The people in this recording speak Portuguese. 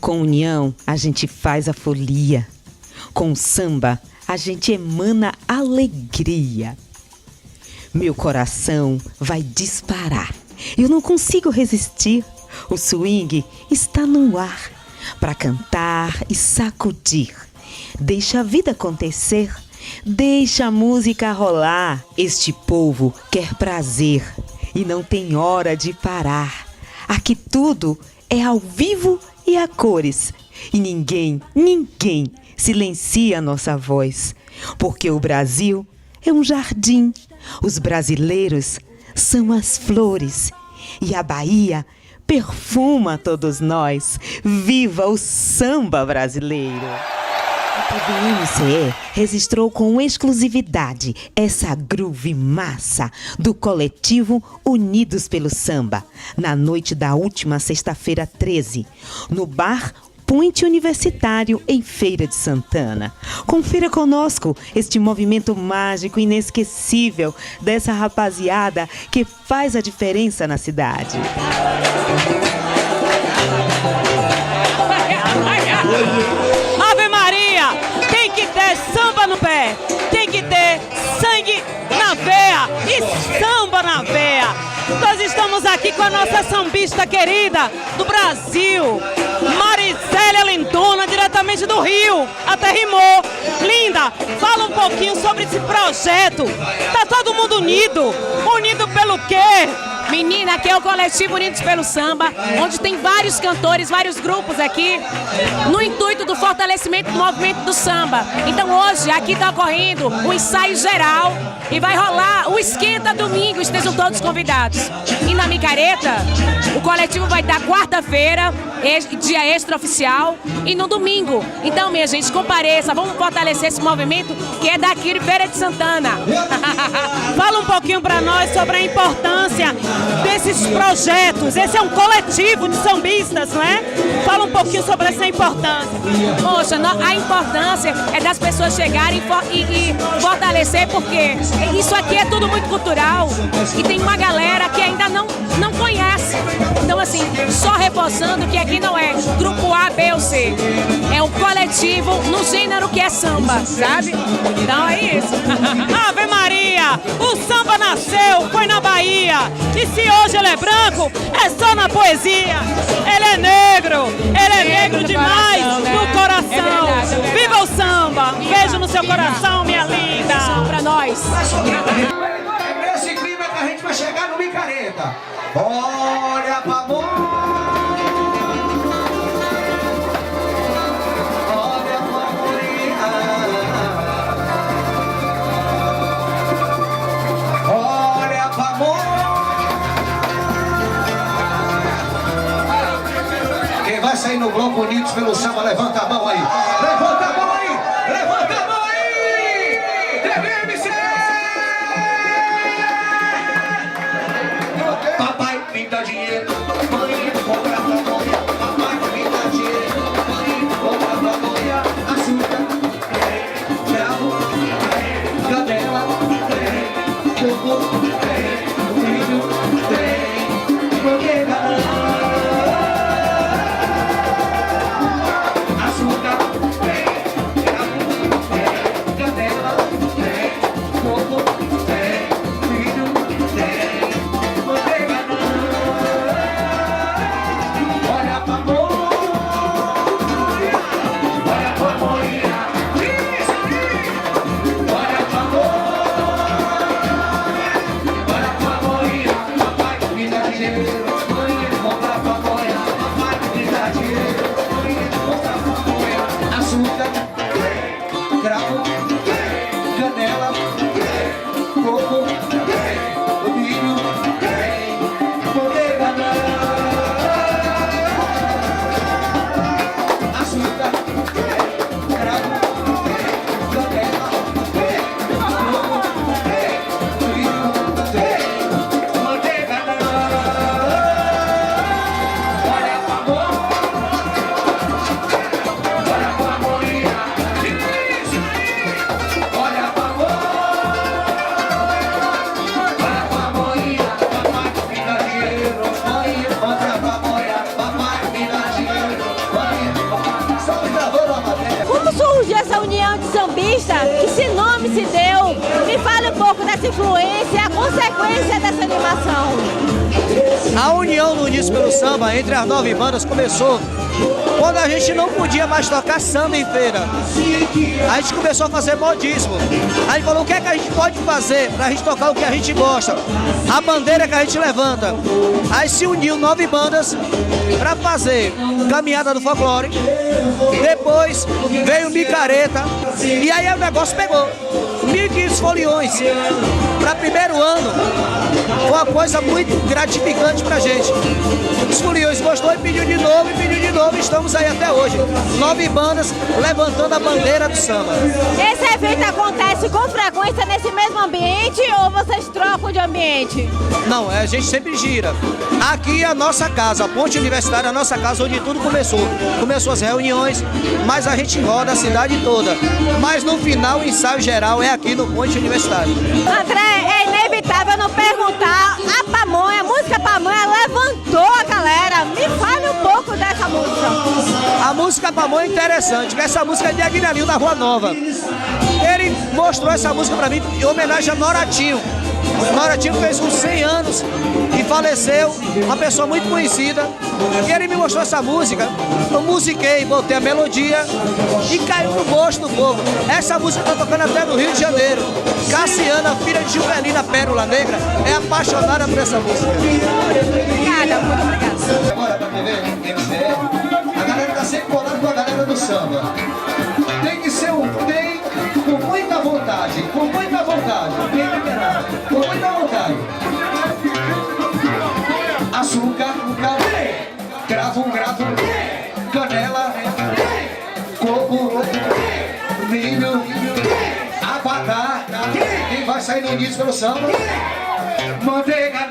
Com união, a gente faz a folia. Com o samba, a gente emana alegria. Meu coração vai disparar. Eu não consigo resistir. O swing está no ar para cantar e sacudir. Deixa a vida acontecer. Deixa a música rolar. Este povo quer prazer e não tem hora de parar. Aqui tudo é ao vivo e a cores. E ninguém silencia a nossa voz. Porque o Brasil é um jardim. Os brasileiros são as flores. E a Bahia perfuma todos nós. Viva o samba brasileiro! A TVMCE registrou com exclusividade essa groove massa do coletivo Unidos pelo Samba, na noite da última sexta-feira 13, no bar Point Universitário, em Feira de Santana. Confira conosco este movimento mágico inesquecível dessa rapaziada que faz a diferença na cidade. Ave Maria! Tem que ter samba no pé, tem que ter sangue na veia e samba na veia. Nós estamos aqui com a nossa sambista querida do Brasil, Maricélia Lindona, diretamente do Rio, até rimou. Linda, fala um pouquinho sobre esse projeto. Tá todo mundo unido? Unido pelo quê? Menina, aqui é o coletivo Unidos pelo Samba, onde tem vários cantores, vários grupos aqui, no intuito do fortalecimento do movimento do samba. Então hoje aqui está ocorrendo o ensaio geral e vai rolar o Esquenta domingo, estejam todos convidados. E na Micareta, o coletivo vai dar quarta-feira, dia extraoficial, e no domingo. Então, minha gente, compareça, vamos fortalecer esse movimento que é daqui de Feira de Santana. Fala um pouquinho para nós sobre a importância desses projetos. Esse é um coletivo de sambistas, não é? Fala um pouquinho sobre essa importância. Poxa, a importância é das pessoas chegarem e fortalecer, porque isso aqui é tudo muito cultural e tem uma galera que ainda não conhece. Então, assim, só reforçando que aqui não é grupo A, B ou C. É um coletivo no gênero que é samba, sabe? Então é isso. Ave Maria! O samba nasceu, foi na Bahia. E se hoje ele é branco, é só na poesia. Ele é negro demais no coração. Viva o samba! Beijo no seu coração, minha linda! Pra nós. É esse clima que a gente vai chegar no Micareta. Olha pra amor. Olha pra morinha. Olha pra amor. Quem vai sair no bloco Unidos pelo Samba, levanta a mão aí. Levanta a mão aí. Levanta a mão aí. TVMC. Papai me dá dinheiro, mãe compra pra noia. Papai me dá dinheiro, mãe compra pra noia. Açúcar, cravo, canela, coco, milho, manteiga. Açúcar, cravo, canela, coco, milho, manteiga. Olha pra amor, olha pra moinha, isso aí. Olha pra amor, olha pra moinha. Papai me dá dinheiro, mãe compra pra moinha. Papai me dá dinheiro, mãe compra pra moinha. Açúcar, cravo, canela, coco, milho, manteiga. Açúcar, cravo, canela, coco, milho, manteiga. Olha pra amor, sambista, que esse nome se deu? Me fale um pouco dessa influência e a consequência dessa animação. A união no Unidos pelo Samba entre as 9 bandas começou quando a gente não podia mais tocar samba em feira. A gente começou a fazer modismo. A gente falou, o que é que a gente pode fazer pra gente tocar o que a gente gosta? A bandeira que a gente levanta. Aí se uniu 9 bandas pra fazer Caminhada do Folclore. Depois veio Micareta. E aí o negócio pegou. 1.500 foliões. Para primeiro ano, foi uma coisa muito gratificante pra gente. Os foliões gostou e pediu de novo, estamos aí até hoje. 9 bandas levantando a bandeira do samba. Esse evento acontece com frequência nesse mesmo ambiente ou vocês trocam de ambiente? Não, a gente sempre gira. Aqui é a nossa casa, a Ponte Universitária é a nossa casa onde tudo começou. Começou as reuniões, mas a gente roda a cidade toda. Mas no final o ensaio geral é aqui no Ponte Universitário. André, é inevitável não perguntar, a pamonha, a música pamonha levantou a galera. Me fale um pouco dessa música. A música pamonha é interessante, que essa música é de Aguinaldo da Rua Nova. Ele mostrou essa música pra mim em homenagem a Noratinho. Noratinho fez uns 100 anos e faleceu, uma pessoa muito conhecida. E ele me mostrou essa música, eu musiquei, botei a melodia e caiu no gosto do povo. Essa música tá tocando até no Rio de Janeiro. Cassiana, filha de Juvelina Pérola Negra, é apaixonada por essa música. Obrigada, muito obrigada. Agora pra TV, MCE, a galera tá sempre colada com a galera do samba. Tem que ser tem com muita vontade, com muita vontade. Com muita vontade. Açúcar, cravo, canela, coco, milho, abacate. Quem vai sair no início pelo samba? Manteiga.